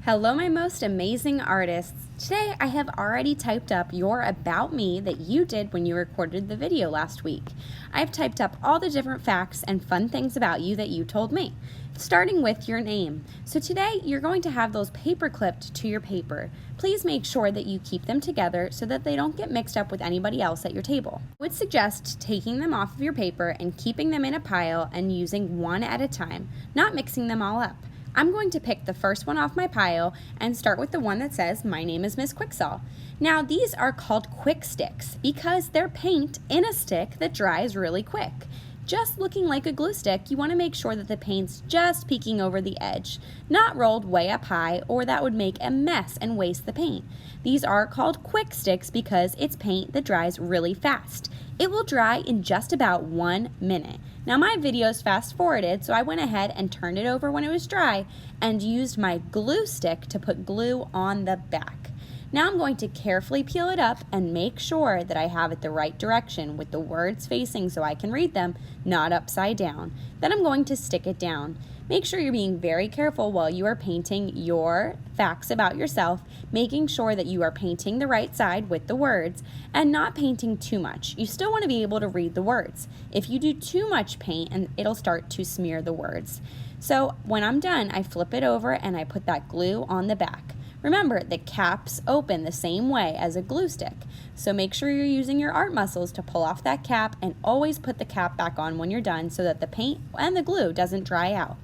Hello, my most amazing artists. Today I have already typed up your About Me that you did when you recorded the video last week. I've typed up all the different facts and fun things about you that you told me, starting with your name. So today you're going to have those paper clipped to your paper. Please make sure that you keep them together so that they don't get mixed up with anybody else at your table. I would suggest taking them off of your paper and keeping them in a pile and using one at a time, not mixing them all up. I'm going to pick the first one off my pile and start with the one that says, "My name is Miss Quicksaw." Now, these are called quick sticks because they're paint in a stick that dries really quick. Just looking like a glue stick, you want to make sure that the paint's just peeking over the edge, not rolled way up high, or that would make a mess and waste the paint. These are called quick sticks because it's paint that dries really fast. It will dry in just about 1 minute. Now my video is fast forwarded, so I went ahead and turned it over when it was dry and used my glue stick to put glue on the back. Now I'm going to carefully peel it up and make sure that I have it the right direction with the words facing so I can read them, not upside down. Then I'm going to stick it down. Make sure you're being very careful while you are painting your facts about yourself, making sure that you are painting the right side with the words and not painting too much. You still want to be able to read the words. If you do too much paint, and it'll start to smear the words. So when I'm done, I flip it over and I put that glue on the back. Remember, the caps open the same way as a glue stick, so make sure you're using your art muscles to pull off that cap and always put the cap back on when you're done so that the paint and the glue doesn't dry out.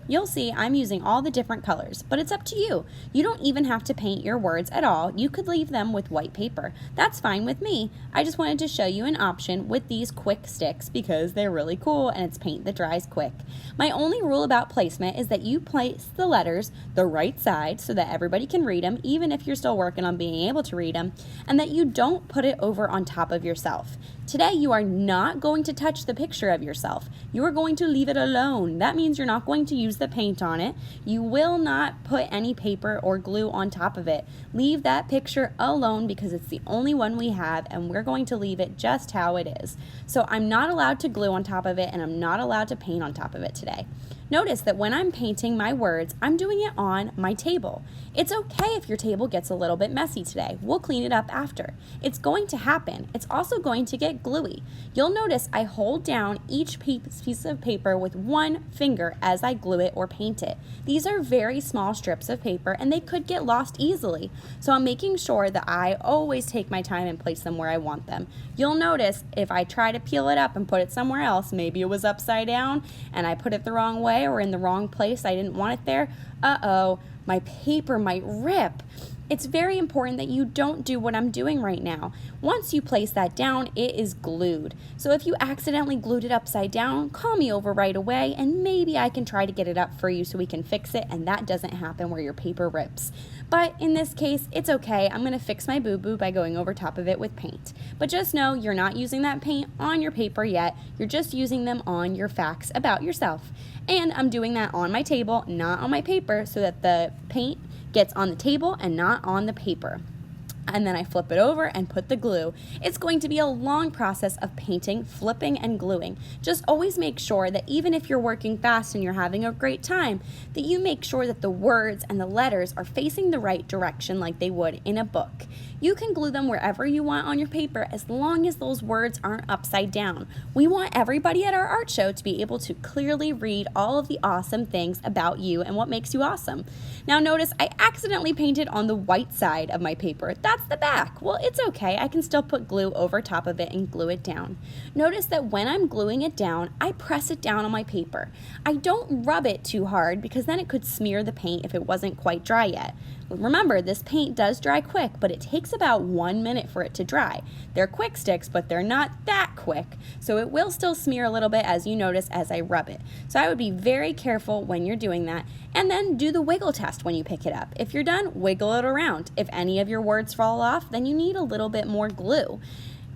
You'll see I'm using all the different colors, but it's up to you. You don't even have to paint your words at all. You could leave them with white paper. That's fine with me. I just wanted to show you an option with these quick sticks because they're really cool and it's paint that dries quick. My only rule about placement is that you place the letters the right side so that everybody can read them, even if you're still working on being able to read them, and that you don't put it over on top of yourself. Today, you are not going to touch the picture of yourself. You are going to leave it alone. That means you're not going to use the paint on it. You will not put any paper or glue on top of it. Leave that picture alone because it's the only one we have and we're going to leave it just how it is. So I'm not allowed to glue on top of it and I'm not allowed to paint on top of it today. Notice that when I'm painting my words, I'm doing it on my table. It's okay if your table gets a little bit messy today. We'll clean it up after. It's going to happen. It's also going to get gluey. You'll notice I hold down each piece of paper with one finger as I glue it or paint it. These are very small strips of paper and they could get lost easily. So I'm making sure that I always take my time and place them where I want them. You'll notice if I try to peel it up and put it somewhere else, maybe it was upside down and I put it the wrong way or in the wrong place, I didn't want it there, my paper might rip. It's very important that you don't do what I'm doing right now. Once you place that down, it is glued. So if you accidentally glued it upside down, call me over right away and maybe I can try to get it up for you so we can fix it and that doesn't happen where your paper rips. But in this case, it's okay. I'm gonna fix my boo-boo by going over top of it with paint. But just know you're not using that paint on your paper yet. You're just using them on your facts about yourself. And I'm doing that on my table, not on my paper, so that the paint gets on the table and not on the paper. And then I flip it over and put the glue. It's going to be a long process of painting, flipping, and gluing. Just always make sure that even if you're working fast and you're having a great time, that you make sure that the words and the letters are facing the right direction like they would in a book. You can glue them wherever you want on your paper as long as those words aren't upside down. We want everybody at our art show to be able to clearly read all of the awesome things about you and what makes you awesome. Now notice I accidentally painted on the white side of my paper. That's the back. Well, it's okay. I can still put glue over top of it and glue it down. Notice that when I'm gluing it down, I press it down on my paper. I don't rub it too hard because then it could smear the paint if it wasn't quite dry yet. Remember, this paint does dry quick, but it takes about 1 minute for it to dry. They're quick sticks, but they're not that quick, so it will still smear a little bit as you notice as I rub it. So I would be very careful when you're doing that, and then do the wiggle test when you pick it up. If you're done, wiggle it around. If any of your words fall off, then you need a little bit more glue.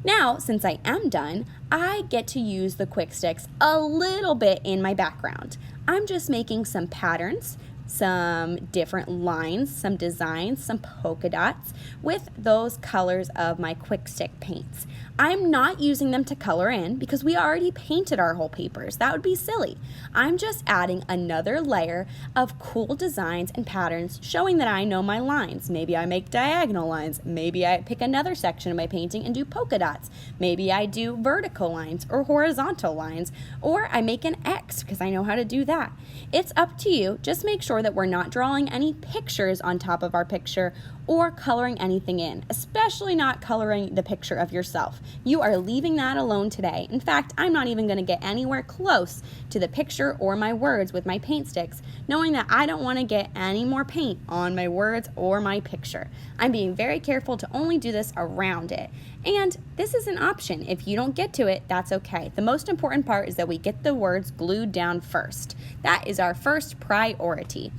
Now, since I am done, I get to use the quick sticks a little bit in my background. I'm just making some patterns, some different lines, some designs, some polka dots with those colors of my Quick Stick paints. I'm not using them to color in because we already painted our whole papers. That would be silly. I'm just adding another layer of cool designs and patterns showing that I know my lines. Maybe I make diagonal lines. Maybe I pick another section of my painting and do polka dots. Maybe I do vertical lines or horizontal lines, or I make an X because I know how to do that. It's up to you. Just make sure that we're not drawing any pictures on top of our picture or coloring anything in, especially not coloring the picture of yourself. You are leaving that alone today. In fact, I'm not even going to get anywhere close to the picture or my words with my paint sticks, knowing that I don't want to get any more paint on my words or my picture. I'm being very careful to only do this around it. And this is an option. If you don't get to it, that's okay. The most important part is that we get the words glued down first. That is our first priority.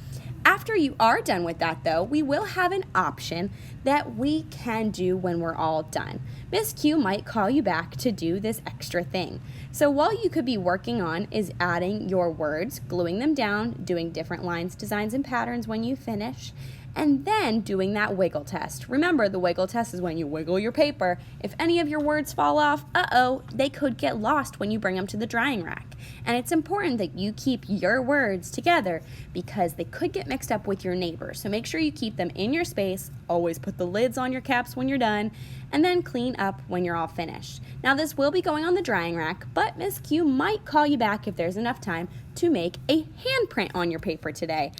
After you are done with that, though, we will have an option that we can do when we're all done. Miss Q might call you back to do this extra thing. So what you could be working on is adding your words, gluing them down, doing different lines, designs, and patterns when you finish, and then doing that wiggle test. Remember, the wiggle test is when you wiggle your paper. If any of your words fall off, they could get lost when you bring them to the drying rack. And it's important that you keep your words together because they could get mixed up with your neighbors. So make sure you keep them in your space. Always put the lids on your caps when you're done, and then clean up when you're all finished. Now this will be going on the drying rack, but Miss Q might call you back if there's enough time to make a handprint on your paper today.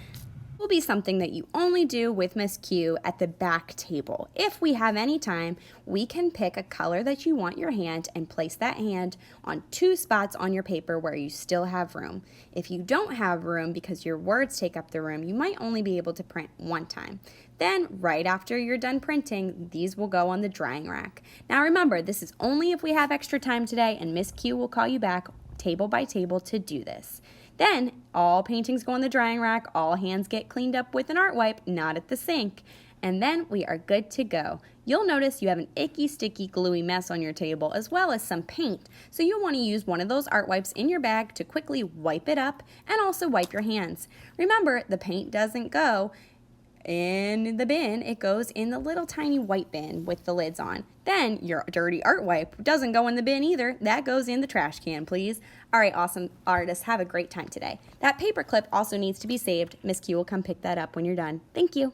Will be something that you only do with Miss Q at the back table. If we have any time, we can pick a color that you want your hand and place that hand on 2 spots on your paper where you still have room. If you don't have room because your words take up the room, you might only be able to print 1 time. Then, right after you're done printing, these will go on the drying rack. Now remember, this is only if we have extra time today, and Miss Q will call you back table by table to do this. Then, all paintings go on the drying rack, all hands get cleaned up with an art wipe, not at the sink. And then we are good to go. You'll notice you have an icky, sticky, gluey mess on your table as well as some paint. So you'll want to use one of those art wipes in your bag to quickly wipe it up and also wipe your hands. Remember, the paint doesn't go in the bin, it goes in the little tiny white bin with the lids on. Then your dirty art wipe doesn't go in the bin either. That goes in the trash can, please. All right, awesome artists, have a great time today. That paper clip also needs to be saved. Miss Q will come pick that up when you're done. Thank you.